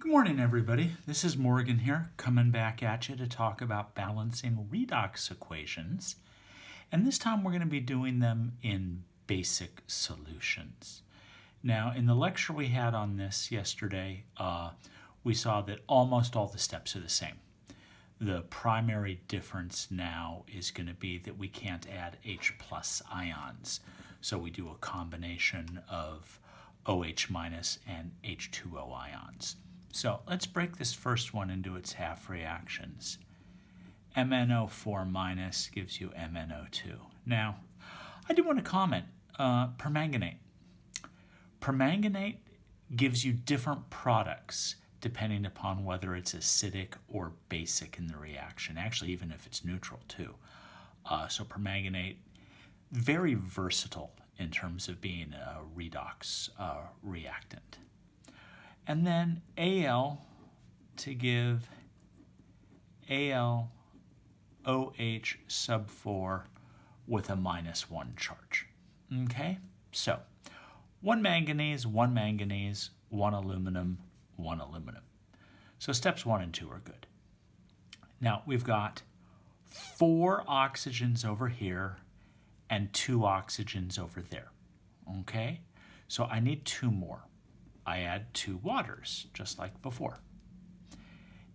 Good morning, everybody. This is Morgan here, coming back at you to talk about balancing redox equations. And this time we're going to be doing them in basic solutions. Now, in the lecture we had on this yesterday, we saw that almost all the steps are the same. The primary difference now is going to be that we can't add H plus ions. So we do a combination of OH minus and H2O ions. So let's break this first one into its half reactions. MnO4 minus gives you MnO2. Now, I do want to comment, permanganate. Permanganate gives you different products depending upon whether it's acidic or basic in the reaction, actually even if it's neutral too. So permanganate, very versatile in terms of being a redox reactant. And then Al to give AlOH sub 4 with a -1 charge. Okay, so one manganese, one aluminum, one aluminum. So steps 1 and 2 are good. Now we've got 4 oxygens over here and 2 oxygens over there. Okay, so I need 2 more. I add 2 waters, just like before.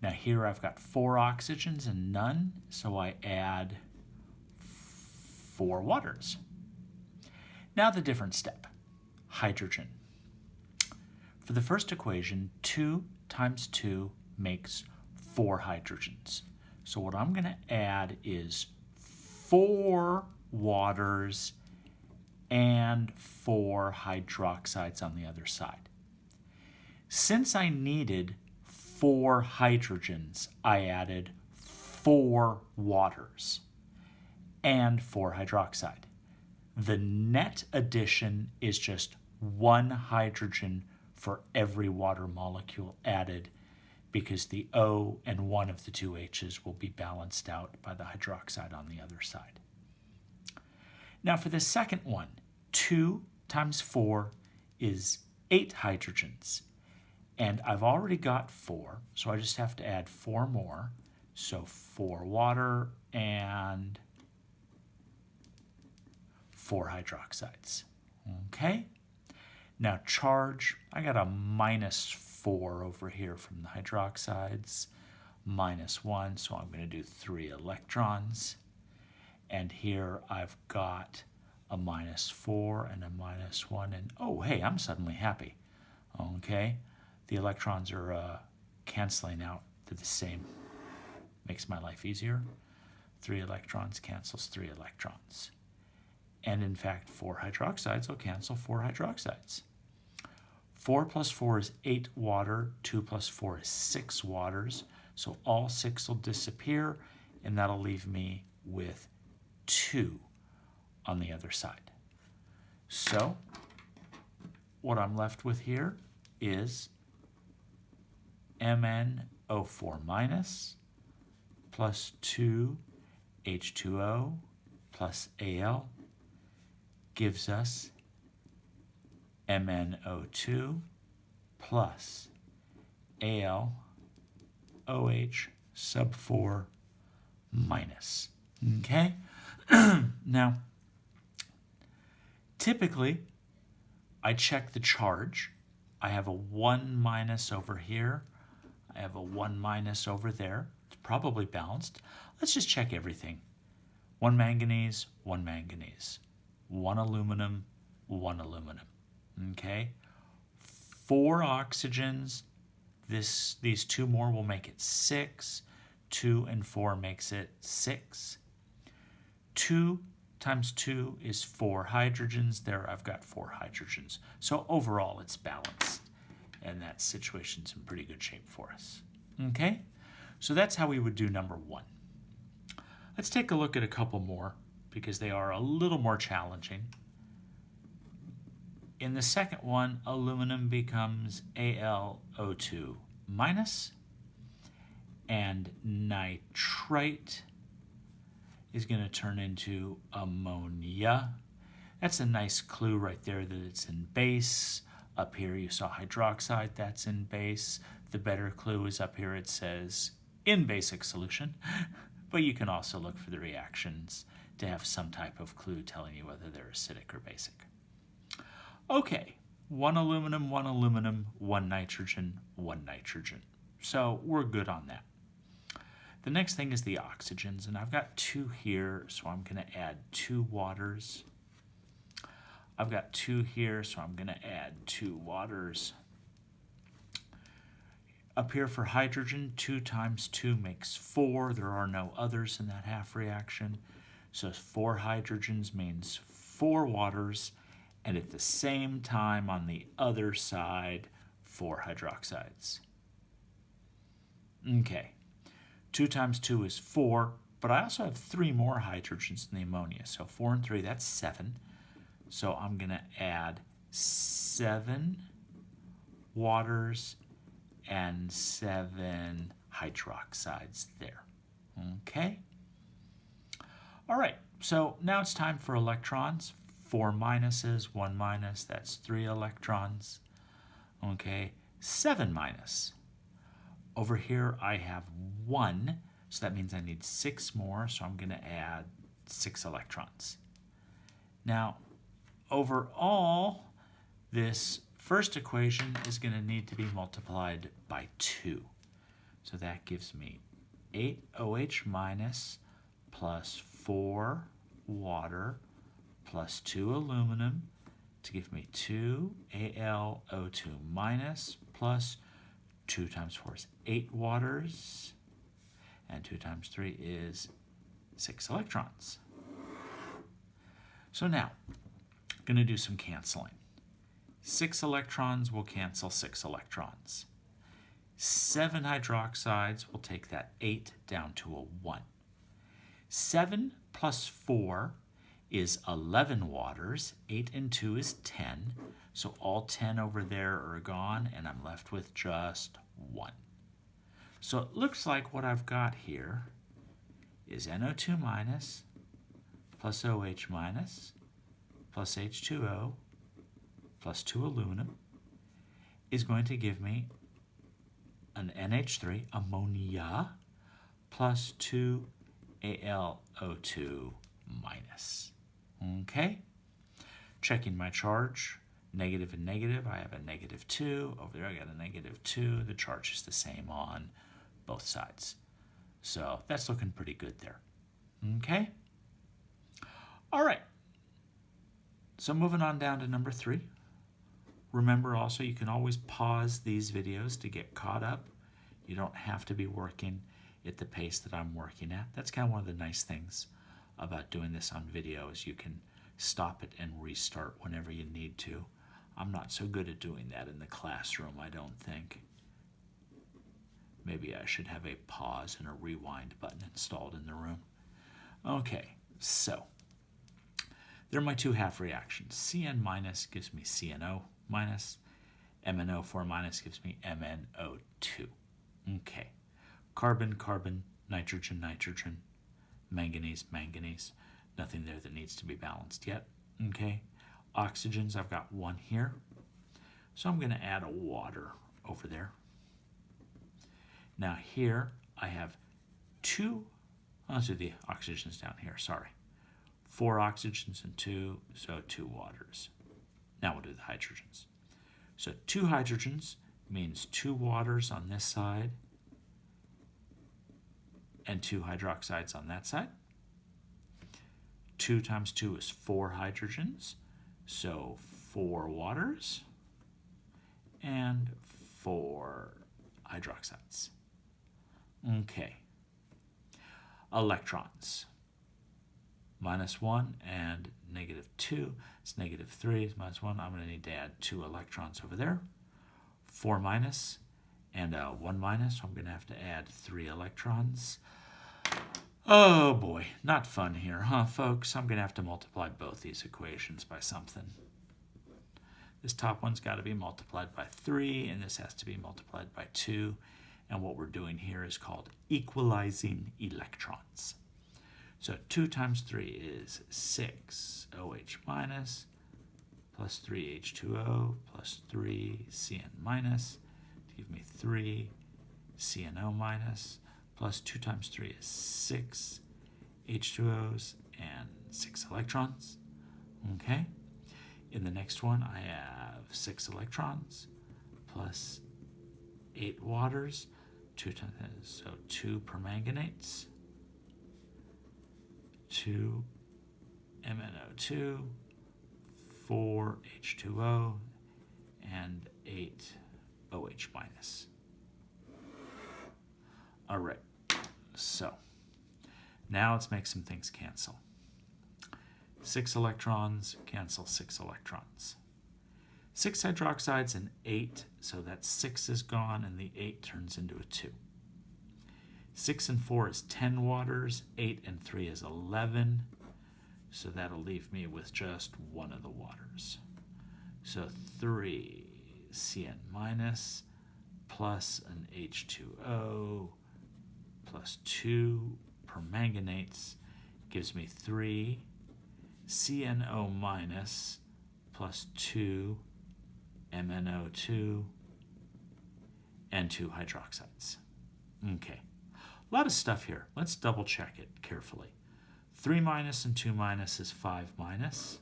Now here I've got 4 oxygens and none, so I add 4 waters. Now the different step, hydrogen. For the first equation, 2 times 2 makes 4 hydrogens. So what I'm going to add is 4 waters and 4 hydroxides on the other side. Since I needed 4 hydrogens, I added 4 waters and 4 hydroxide. The net addition is just 1 hydrogen for every water molecule added because the O and one of the 2 H's will be balanced out by the hydroxide on the other side. Now for the second one, 2 times 4 is 8 hydrogens. And I've already got 4, so I just have to add 4 more. So 4 water and 4 hydroxides. Okay? Now charge, I got a -4 over here from the hydroxides, -1, so I'm going to do 3 electrons. And here I've got a -4 and a -1, and oh, hey, I'm suddenly happy. Okay? The electrons are canceling out to the same. Makes my life easier. 3 electrons cancels 3 electrons. And in fact, 4 hydroxides will cancel 4 hydroxides. 4 plus 4 is 8 water. 2 plus 4 is 6 waters. So all 6 will disappear, and that'll leave me with 2 on the other side. So what I'm left with here is MnO4 minus plus 2 H2O plus Al gives us MnO2 plus AlOH sub 4 minus. Okay? Now, typically, I check the charge. I have a 1 minus over here. I have a 1 minus over there. It's probably balanced. Let's just check everything. 1 manganese, 1 manganese. 1 aluminum, 1 aluminum. Okay? 4 oxygens. These 2 more will make it 6. 2 and 4 makes it 6. 2 times 2 is 4 hydrogens. There I've got 4 hydrogens. So overall it's balanced. And that situation's in pretty good shape for us. Okay? So that's how we would do number 1. Let's take a look at a couple more because they are a little more challenging. In the second one, aluminum becomes AlO2 minus, and nitrite is going to turn into ammonia. That's a nice clue right there that it's in base. Up here you saw hydroxide, that's in base. The better clue is up here, it says in basic solution, but you can also look for the reactions to have some type of clue telling you whether they're acidic or basic. Okay, 1 aluminum, 1 aluminum, 1 nitrogen, 1 nitrogen. So we're good on that. The next thing is the oxygens, and I've got 2 here, so I'm going to add 2 waters. I've got 2 here, so I'm going to add 2 waters. Up here for hydrogen, 2 times 2 makes 4. There are no others in that half reaction. So 4 hydrogens means 4 waters, and at the same time on the other side, 4 hydroxides. Okay, 2 times 2 is 4, but I also have 3 more hydrogens in the ammonia. So 4 and 3, that's 7. So I'm going to add 7 waters and 7 hydroxides there. Okay? All right, so now it's time for electrons. 4 minuses, 1 minus, that's 3 electrons. Okay, 7 minus. Over here I have 1, so that means I need 6 more, so I'm going to add 6 electrons. Now, overall, this first equation is going to need to be multiplied by 2. So that gives me 8 OH minus plus 4 water plus 2 aluminum to give me 2 AlO2 minus plus 2 times 4 is 8 waters, and 2 times 3 is 6 electrons. So now, I'm going to do some canceling. 6 electrons will cancel 6 electrons. 7 hydroxides will take that 8 down to a 1. 7 plus 4 is 11 waters. 8 and 2 is 10. So all 10 over there are gone, and I'm left with just 1. So it looks like what I've got here is NO2 minus plus OH minus plus H2O plus 2 aluminum is going to give me an NH3, ammonia, plus 2 AlO2 minus. Okay? Checking my charge, negative and negative, I have a -2. Over there I got a -2. The charge is the same on both sides. So that's looking pretty good there. Okay? All right. So moving on down to number 3. Remember also, you can always pause these videos to get caught up. You don't have to be working at the pace that I'm working at. That's kind of one of the nice things about doing this on video, is you can stop it and restart whenever you need to. I'm not so good at doing that in the classroom, I don't think. Maybe I should have a pause and a rewind button installed in the room. Okay, so there are my 2 half reactions. Cn minus gives me CNO minus. MnO4 minus gives me MnO2. Okay. Carbon, carbon, nitrogen, nitrogen, manganese, manganese. Nothing there that needs to be balanced yet. Okay. Oxygens, I've got 1 here. So I'm going to add a water over there. Now here I have 2, let's do the oxygens down here, sorry. 4 oxygens and 2, so 2 waters. Now we'll do the hydrogens. So 2 hydrogens means 2 waters on this side and 2 hydroxides on that side. 2 times 2 is 4 hydrogens, so 4 waters and 4 hydroxides. Okay. Electrons. -1 and -2. It's -3, it's -1. I'm going to need to add 2 electrons over there. 4 minus and 1 minus. So I'm going to have to add 3 electrons. Oh boy, not fun here, huh, folks? I'm going to have to multiply both these equations by something. This top one's got to be multiplied by 3, and this has to be multiplied by 2. And what we're doing here is called equalizing electrons. So 2 times 3 is 6 OH minus plus 3 H2O plus 3 CN minus to give me 3 CNO minus plus 2 times 3 is 6 H2Os and 6 electrons. Okay. In the next one, I have 6 electrons plus 8 waters, 2 times, so 2 permanganates, 2 MnO2, 4 H2O, and 8 OH minus. All right, so now let's make some things cancel. 6 electrons cancel 6 electrons. 6 hydroxides and 8, so that 6 is gone and the 8 turns into a 2. 6 and 4 is 10 waters, 8 and 3 is 11, so that'll leave me with just one of the waters. So 3 CN minus plus an H2O plus 2 permanganates gives me 3 CNO minus plus 2 MnO2 and 2 hydroxides. Okay, a lot of stuff here. Let's double check it carefully. 3 minus and 2 minus is 5 minus.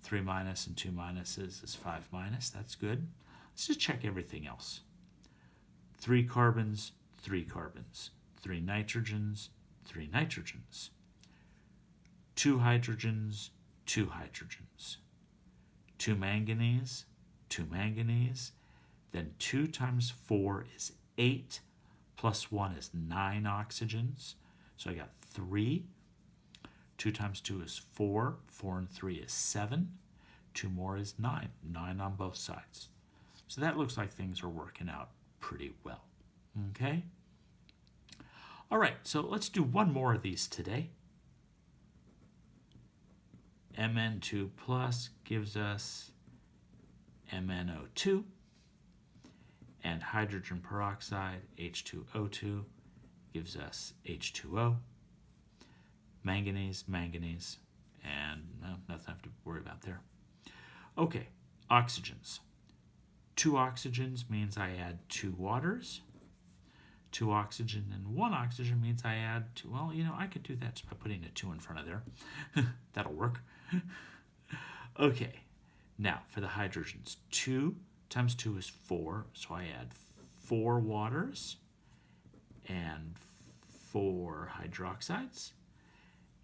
3 minus and 2 minuses is 5 minus. That's good. Let's just check everything else. 3 carbons, 3 carbons. 3 nitrogens, 3 nitrogens. 2 hydrogens, 2 hydrogens. 2 manganese, 2 manganese. Then 2 times 4 is 8, plus 1 is 9 oxygens. So I got 3. 2 times 2 is 4. 4 and 3 is 7. 2 more is 9. 9 on both sides. So that looks like things are working out pretty well. Okay? All right, so let's do one more of these today. Mn2 plus gives us MnO2, and hydrogen peroxide, H2O2, gives us H2O. Manganese, manganese, and no, nothing I have to worry about there. Okay, oxygens. 2 oxygens means I add 2 waters. 2 oxygen and 1 oxygen means I add 2. Well, you know, I could do that just by putting a 2 in front of there. That'll work. Okay, now for the hydrogens. 2 times 2 is 4, so I add 4 waters and 4 hydroxides.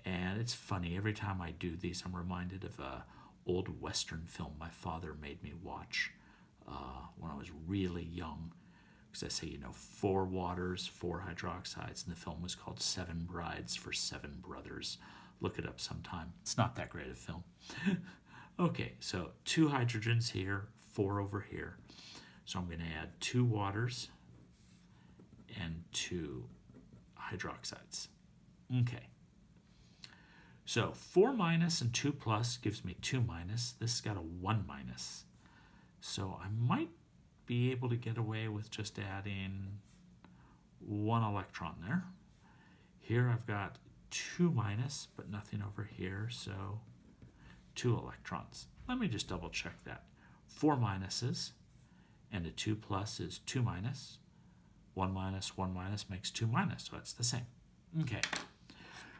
And it's funny, every time I do these, I'm reminded of an old Western film my father made me watch when I was really young. Because I say, you know, 4 waters, 4 hydroxides, and the film was called 7 Brides for 7 Brothers. Look it up sometime. It's not that great a film. Okay, so 2 hydrogens here, 4 over here. So I'm going to add 2 waters and 2 hydroxides. Okay. So 4 minus and 2 plus gives me 2 minus. This has got a 1 minus. So I might be able to get away with just adding 1 electron there. Here I've got 2 minus, but nothing over here, so 2 electrons. Let me just double check that. 4 minuses and a 2 plus is 2 minus. 1 minus makes 2 minus, so it's the same. Okay,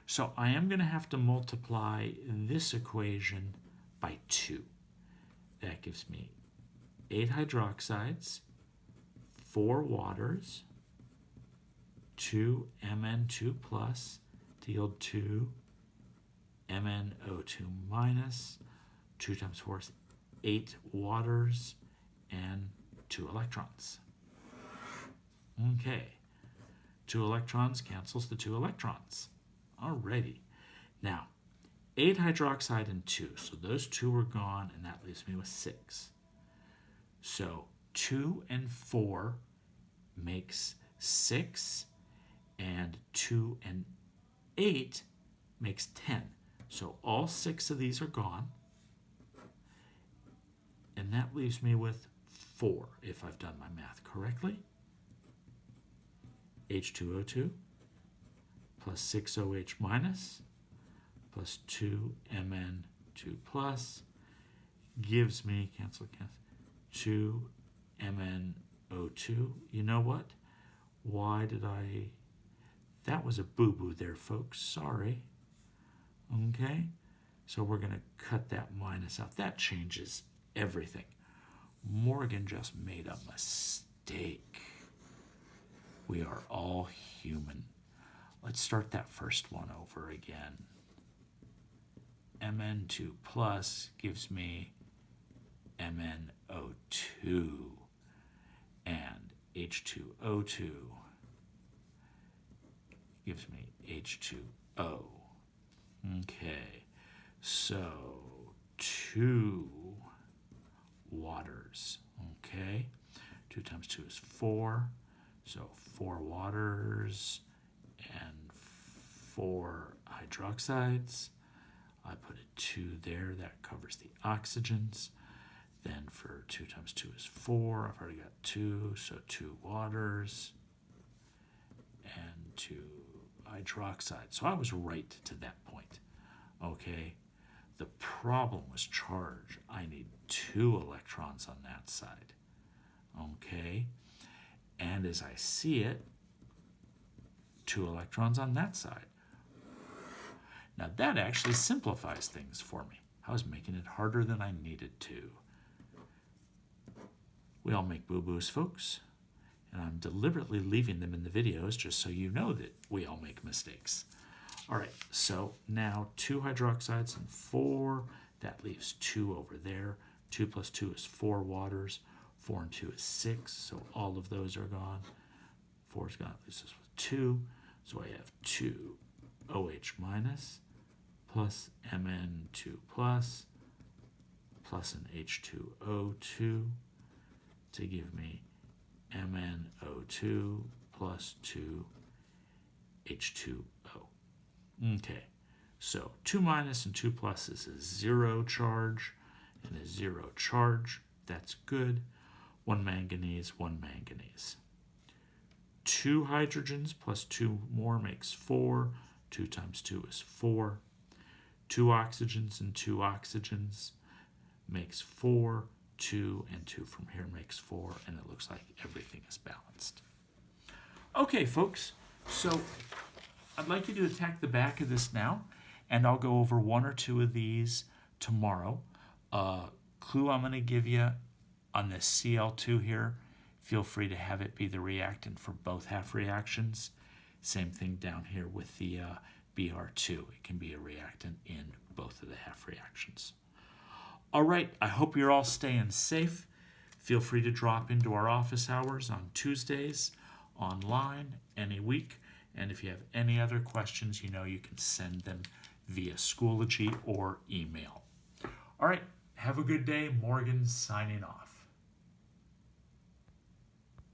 so I am going to have to multiply this equation by 2. That gives me 8 hydroxides, 4 waters, 2 Mn2 plus to yield 2 MnO2 minus. 2 times 4 is 8 waters and 2 electrons. Okay, 2 electrons cancels the 2 electrons. Alrighty. Now, 8 hydroxide and 2, so those 2 are gone, and that leaves me with 6. So 2 and 4 makes 6, and 2 and 8 makes 10. So all 6 of these are gone, and that leaves me with 4, if I've done my math correctly. H2O2 plus 6OH minus plus 2 Mn2 plus gives me, cancel, 2 MnO2. You know what? Why did that was a boo-boo there, folks. Sorry. Okay? So we're going to cut that minus out. That changes everything. Morgan just made a mistake. We are all human. Let's start that first one over again. Mn2 plus gives me MnO2 and H2O2 gives me H2O. Okay, so 2 waters. Okay, 2 times 2 is 4. So 4 waters and 4 hydroxides. I put a 2 there. That covers the oxygens. Then for 2 times 2 is 4. I've already got 2. So 2 waters and 2 hydroxide. So I was right to that point. Okay. The problem was charge. I need 2 electrons on that side. Okay. And as I see it, 2 electrons on that side. Now that actually simplifies things for me. I was making it harder than I needed to. We all make boo-boos, folks. And I'm deliberately leaving them in the videos just so you know that we all make mistakes. All right, so now 2 hydroxides and 4. That leaves 2 over there. 2 plus 2 is 4 waters. 4 and 2 is 6, so all of those are gone. 4 is gone, leaves us with 2. So I have 2 OH minus plus Mn2 plus an H2O2 to give me MnO2 plus 2 H2O. Okay, so 2 minus and 2 plus is a 0 charge and a 0 charge. That's good. 1 manganese, 1 manganese. 2 hydrogens plus 2 more makes 4. 2 times 2 is 4. 2 oxygens and 2 oxygens makes 4. 2 and 2 from here makes 4, and it looks like everything is balanced. Okay, folks, so I'd like you to attack the back of this now, and I'll go over 1 or 2 of these tomorrow. Clue I'm going to give you on this Cl2 here, feel free to have it be the reactant for both half reactions. Same thing down here with the Br2. It can be a reactant in both of the half reactions. All right, I hope you're all staying safe. Feel free to drop into our office hours on Tuesdays, online, any week. And if you have any other questions, you know you can send them via Schoology or email. All right, have a good day. Morgan signing off.